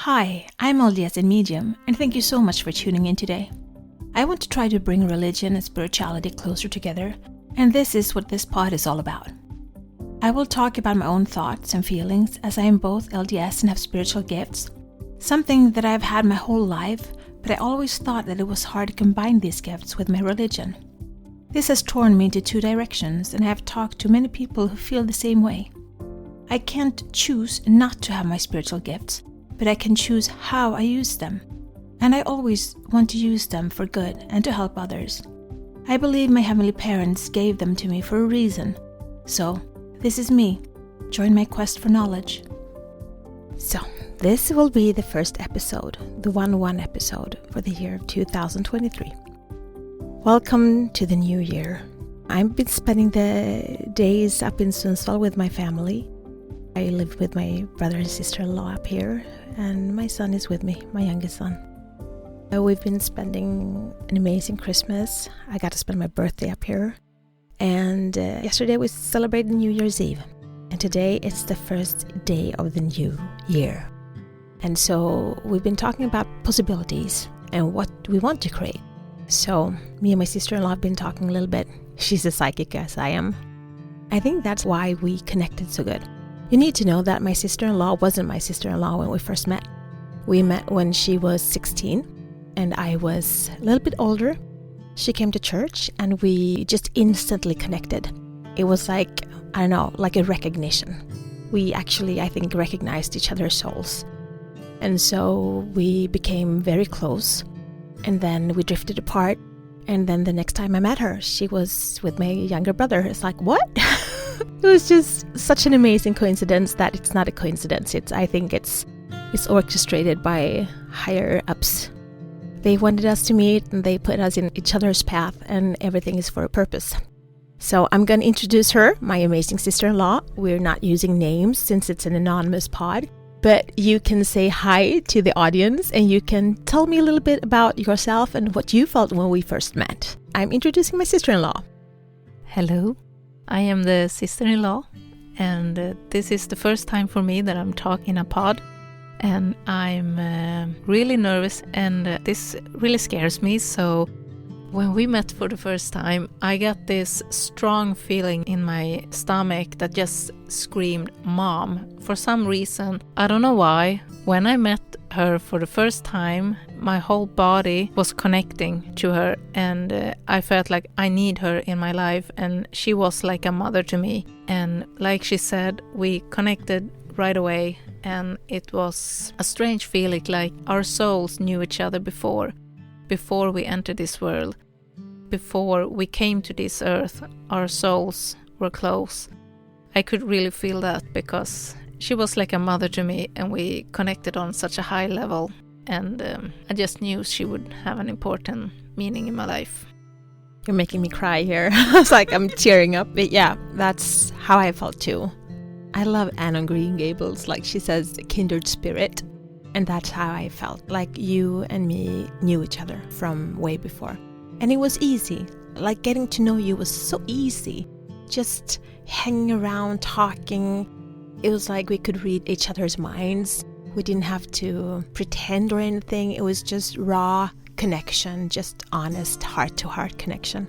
Hi, I'm LDS in Medium, and thank you so much for tuning in today. I want to try to bring religion and spirituality closer together, and this is what this pod is all about. I will talk about my own thoughts and feelings as I am both LDS and have spiritual gifts, something that I've had my whole life, but I always thought that it was hard to combine these gifts with my religion. This has torn me into two directions, and I have talked to many people who feel the same way. I can't choose not to have my spiritual gifts, but I can choose how I use them. And I always want to use them for good and to help others. I believe my heavenly parents gave them to me for a reason. So, this is me. Join my quest for knowledge. So, this will be the first episode, the 1-1 episode for the year of 2023. Welcome to the new year. I've been spending the days up in Sundsvall with my family. I live with my brother and sister-in-law up here, and my son is with me, my youngest son. We've been spending an amazing Christmas. I got to spend my birthday up here. And yesterday we celebrated New Year's Eve. And today it's the first day of the new year. And so we've been talking about possibilities and what we want to create. So me and my sister-in-law have been talking a little bit. She's a psychic as I am. I think that's why we connected so good. You need to know that my sister-in-law wasn't my sister-in-law when we first met. We met when she was 16 and I was a little bit older. She came to church and we just instantly connected. It was like, I don't know, like a recognition. We actually, I think, recognized each other's souls. And so we became very close. And then we drifted apart. And then the next time I met her, she was with my younger brother. It's like, what? It was just such an amazing coincidence that it's not a coincidence. I think it's orchestrated by higher ups. They wanted us to meet and they put us in each other's path, and everything is for a purpose. So I'm going to introduce her, my amazing sister-in-law. We're not using names since it's an anonymous pod, but you can say hi to the audience and you can tell me a little bit about yourself and what you felt when we first met. I'm introducing my sister-in-law. Hello. I am the sister-in-law, and this is the first time for me that I'm talking a pod, and I'm really nervous, and this really scares me. So when we met for the first time, I got this strong feeling in my stomach that just screamed mom. For some reason, I don't know why, when I met her for the first time, my whole body was connecting to her, and I felt like I need her in my life, and she was like a mother to me. And like she said, we connected right away, and it was a strange feeling, like our souls knew each other before we entered this world. Before we came to this earth, our souls were close. I could really feel that because she was like a mother to me, and we connected on such a high level, and I just knew she would have an important meaning in my life. You're making me cry here. It's like I'm tearing up, but yeah, that's how I felt too. I love Anne of Green Gables, like she says, kindred spirit, and that's how I felt, like you and me knew each other from way before. And it was easy, like getting to know you was so easy, just hanging around, talking. It was like we could read each other's minds. We didn't have to pretend or anything. It was just raw connection, just honest heart-to-heart connection.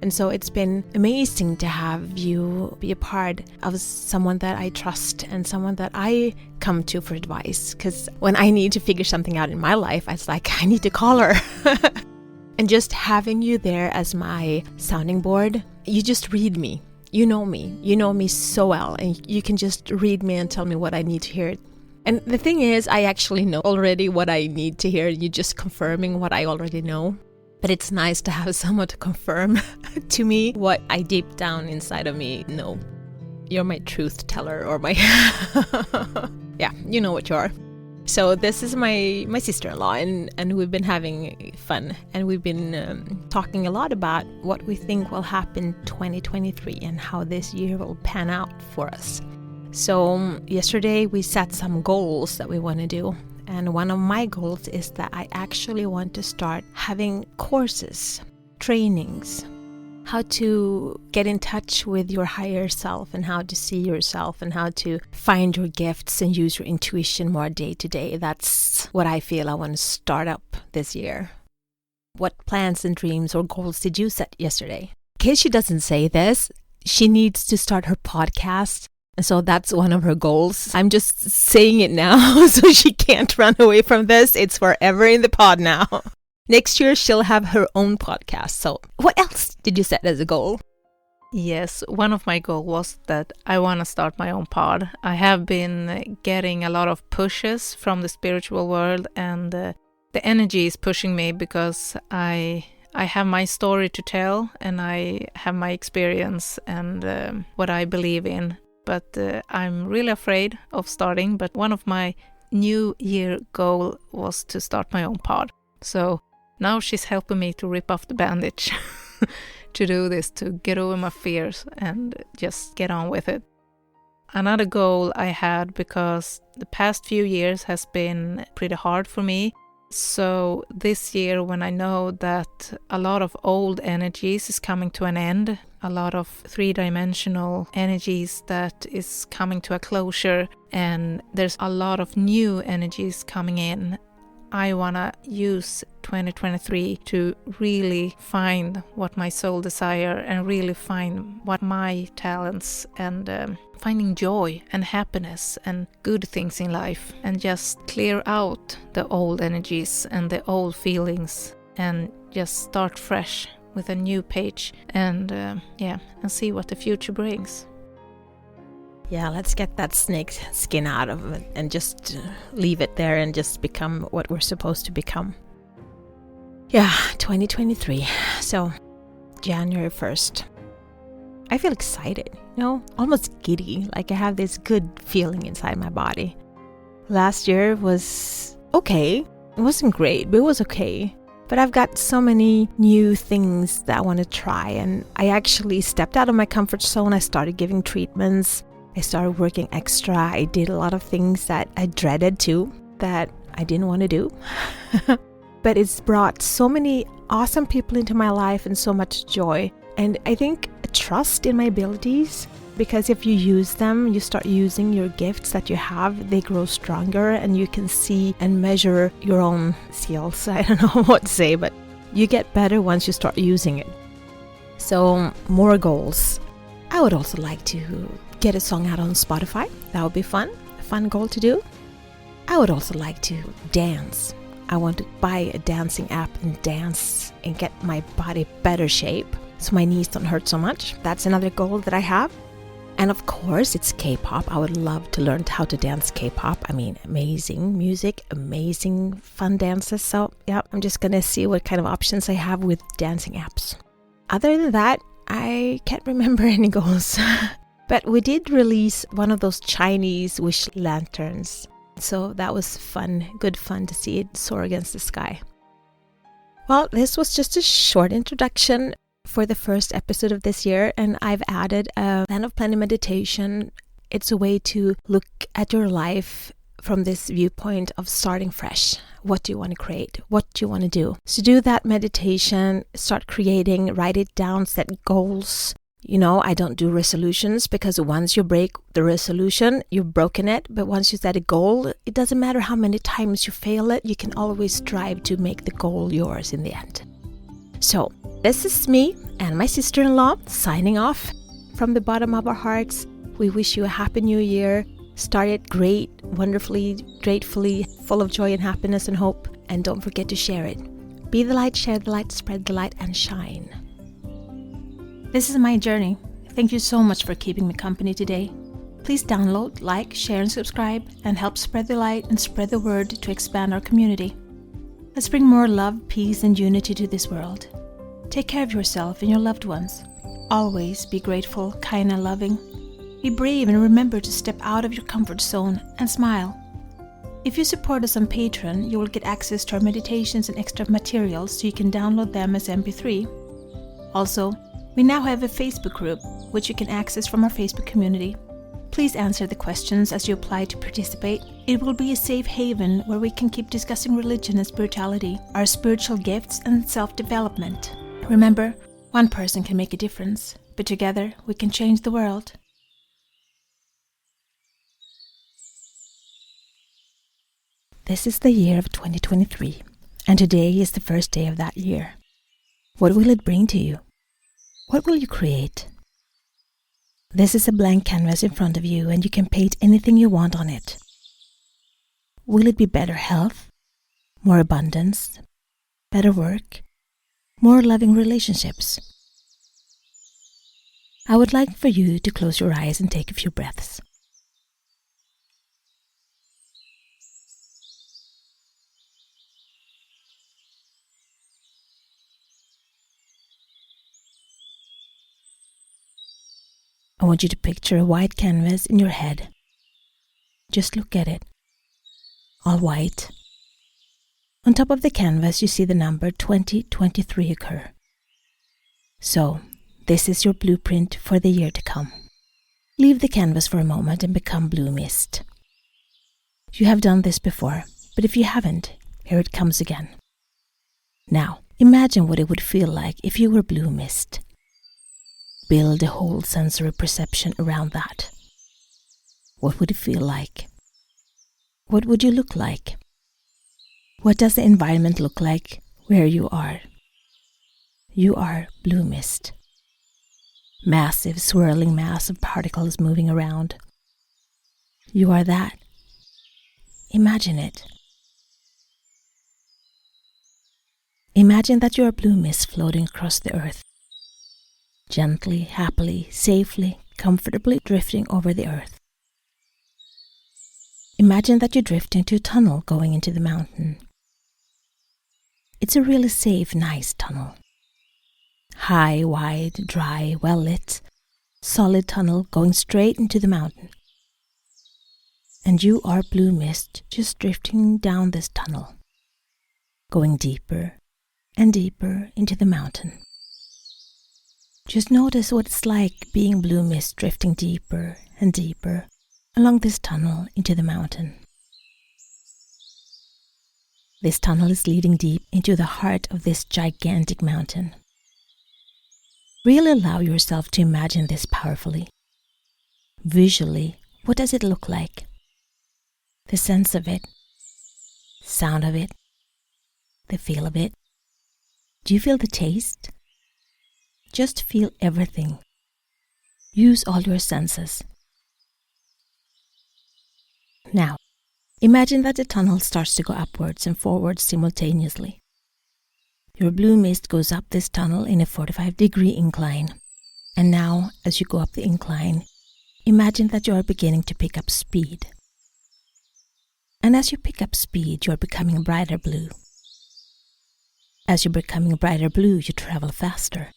And so it's been amazing to have you be a part of someone that I trust and someone that I come to for advice. Because when I need to figure something out in my life, it's like I need to call her. And just having you there as my sounding board, you just read me. You know me so well, and you can just read me and tell me what I need to hear. And the thing is, I actually know already what I need to hear. You're just confirming what I already know. But it's nice to have someone to confirm to me what I deep down inside of me know. You're my truth teller, or my... Yeah, you know what you are. So this is my sister-in-law, and we've been having fun, and we've been talking a lot about what we think will happen 2023 and how this year will pan out for us. So yesterday we set some goals that we want to do, and one of my goals is that I actually want to start having courses, trainings, how to get in touch with your higher self and how to see yourself and how to find your gifts and use your intuition more day to day. That's what I feel I want to start up this year. What plans and dreams or goals did you set yesterday? In case she doesn't say this, she needs to start her podcast. And so that's one of her goals. I'm just saying it now so she can't run away from this. It's forever in the pod now. Next year, she'll have her own podcast. So what else did you set as a goal? Yes, one of my goals was that I want to start my own pod. I have been getting a lot of pushes from the spiritual world, and the energy is pushing me because I have my story to tell, and I have my experience and what I believe in. But I'm really afraid of starting. But one of my New Year goal was to start my own pod. So now she's helping me to rip off the bandage to do this, to get over my fears and just get on with it. Another goal I had, because the past few years has been pretty hard for me. So this year, when I know that a lot of old energies is coming to an end, a lot of three-dimensional energies that is coming to a closure, and there's a lot of new energies coming in, I want to use 2023 to really find what my soul desire and really find what my talents and finding joy and happiness and good things in life, and just clear out the old energies and the old feelings and just start fresh with a new page and see what the future brings. Yeah, let's get that snake skin out of it and just leave it there and just become what we're supposed to become. Yeah, 2023. So, January 1st. I feel excited, almost giddy. Like I have this good feeling inside my body. Last year was okay. It wasn't great, but it was okay. But I've got so many new things that I want to try. And I actually stepped out of my comfort zone. I started giving treatments. I started working extra. I did a lot of things that I dreaded too, that I didn't want to do. But it's brought so many awesome people into my life and so much joy. And I think a trust in my abilities, because if you use them, you start using your gifts that you have, they grow stronger and you can see and measure your own skills. I don't know what to say, but you get better once you start using it. So more goals. I would also like to get a song out on Spotify. That would be fun. A fun goal to do. I would also like to dance. I want to buy a dancing app and dance and get my body better shape so my knees don't hurt so much. That's another goal that I have. And of course, it's K-pop. I would love to learn how to dance K-pop. I mean, amazing music, amazing fun dances. So yeah, I'm just going to see what kind of options I have with dancing apps. Other than that, I can't remember any goals. But we did release one of those Chinese wish lanterns. So that was fun, good fun to see it soar against the sky. Well, this was just a short introduction for the first episode of this year. And I've added a Land of Plenty meditation. It's a way to look at your life from this viewpoint of starting fresh. What do you want to create? What do you want to do? So do that meditation, start creating, write it down, set goals. I don't do resolutions because once you break the resolution, you've broken it. But once you set a goal, it doesn't matter how many times you fail it. You can always strive to make the goal yours in the end. So this is me and my sister-in-law signing off. From the bottom of our hearts, we wish you a happy new year. Start it great, wonderfully, gratefully, full of joy and happiness and hope. And don't forget to share it. Be the light, share the light, spread the light, and shine. This is my journey. Thank you so much for keeping me company today. Please download, like, share, and subscribe, and help spread the light and spread the word to expand our community. Let's bring more love, peace, and unity to this world. Take care of yourself and your loved ones. Always be grateful, kind, and loving. Be brave and remember to step out of your comfort zone and smile. If you support us on Patreon, you will get access to our meditations and extra materials so you can download them as MP3. Also, we now have a Facebook group, which you can access from our Facebook community. Please answer the questions as you apply to participate. It will be a safe haven where we can keep discussing religion and spirituality, our spiritual gifts, and self-development. Remember, One person can make a difference, but together we can change the world. This is the year of 2023, and today is the first day of that year. What will it bring to you? What will you create? This is a blank canvas in front of you, and you can paint anything you want on it. Will it be better health, more abundance, better work, more loving relationships? I would like for you to close your eyes and take a few breaths. I want you to picture a white canvas in your head. Just look at it. All white. On top of the canvas, you see the number 2023 occur. So, this is your blueprint for the year to come. Leave the canvas for a moment and become blue mist. You have done this before, but if you haven't, here it comes again. Now, imagine what it would feel like if you were blue mist. Build a whole sensory perception around that. What would it feel like? What would you look like? What does the environment look like where you are? You are blue mist. Massive swirling mass of particles moving around. You are that. Imagine it. Imagine that you are blue mist floating across the earth. Gently, happily, safely, comfortably drifting over the earth. Imagine that you drift into a tunnel going into the mountain. It's a really safe, nice tunnel. High, wide, dry, well-lit, solid tunnel going straight into the mountain. And you are blue mist just drifting down this tunnel, going deeper and deeper into the mountain. Just notice what it's like being blue mist drifting deeper and deeper along this tunnel into the mountain. This tunnel is leading deep into the heart of this gigantic mountain. Really allow yourself to imagine this powerfully. Visually, what does it look like? The sense of it, sound of it, the feel of it. Do you feel the taste? Just feel everything. Use all your senses. Now, imagine that the tunnel starts to go upwards and forwards simultaneously. Your blue mist goes up this tunnel in a 45-degree incline. And now, as you go up the incline, imagine that you are beginning to pick up speed. And as you pick up speed, you are becoming brighter blue. As you're becoming brighter blue, you travel faster.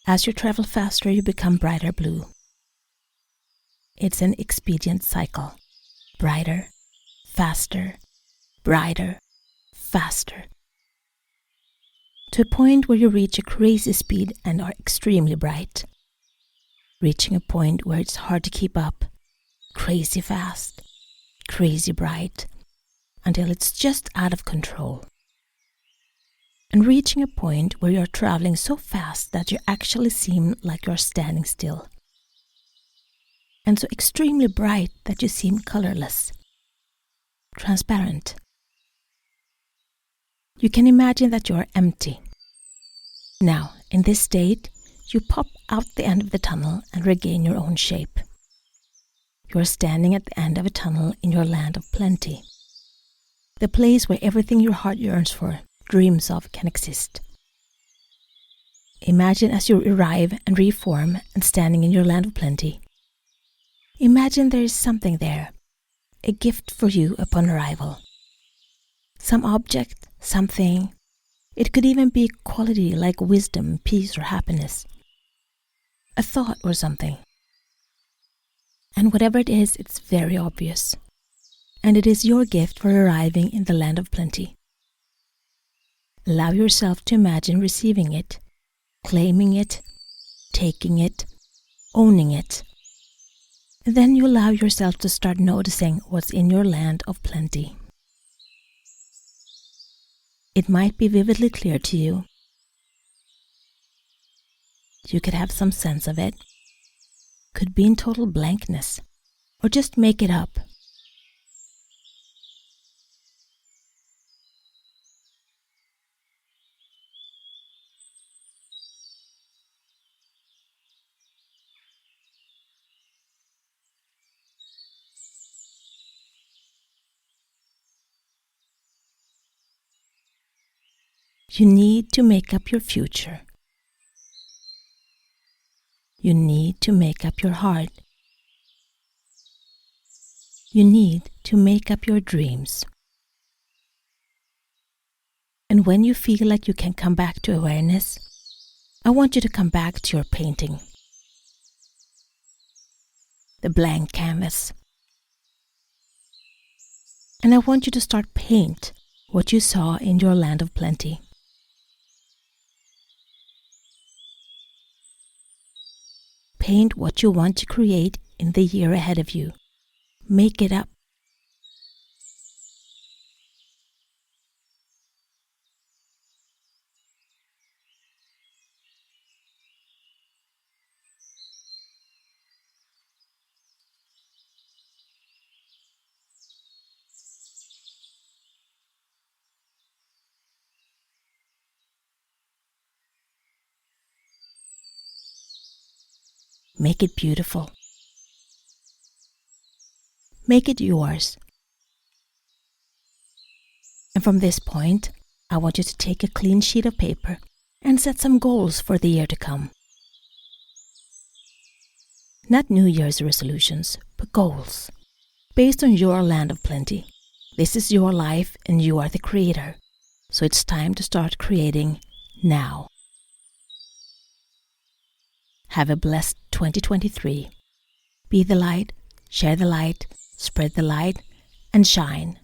As you travel faster, you become brighter blue. It's an expedient cycle. Brighter, faster, brighter, faster. To a point where you reach a crazy speed and are extremely bright. Reaching a point where it's hard to keep up. Crazy fast, crazy bright, until it's just out of control. And reaching a point where you're traveling so fast that you actually seem like you're standing still. And so extremely bright that you seem colorless, transparent. You can imagine that you're empty. Now, in this state, you pop out the end of the tunnel and regain your own shape. You're standing at the end of a tunnel in your land of plenty. The place where everything your heart yearns for, dreams of, can exist. Imagine as you arrive and reform and standing in your land of plenty. Imagine there is something there, a gift for you upon arrival. Some object, something. It could even be a quality like wisdom, peace, or happiness. A thought or something. And whatever it is, it's very obvious. And it is your gift for arriving in the land of plenty. Allow yourself to imagine receiving it, claiming it, taking it, owning it. And then you allow yourself to start noticing what's in your land of plenty. It might be vividly clear to you. You could have some sense of it. Could be in total blankness, or just make it up. You need to make up your future. You need to make up your heart. You need to make up your dreams. And when you feel like you can come back to awareness, I want you to come back to your painting. The blank canvas. And I want you to start paint what you saw in your land of plenty. Paint what you want to create in the year ahead of you. Make it up. Make it beautiful. Make it yours. And from this point, I want you to take a clean sheet of paper and set some goals for the year to come. Not New Year's resolutions, but goals. Based on your land of plenty. This is your life and you are the creator. So it's time to start creating now. Have a blessed 2023. Be the light, share the light, spread the light, and shine.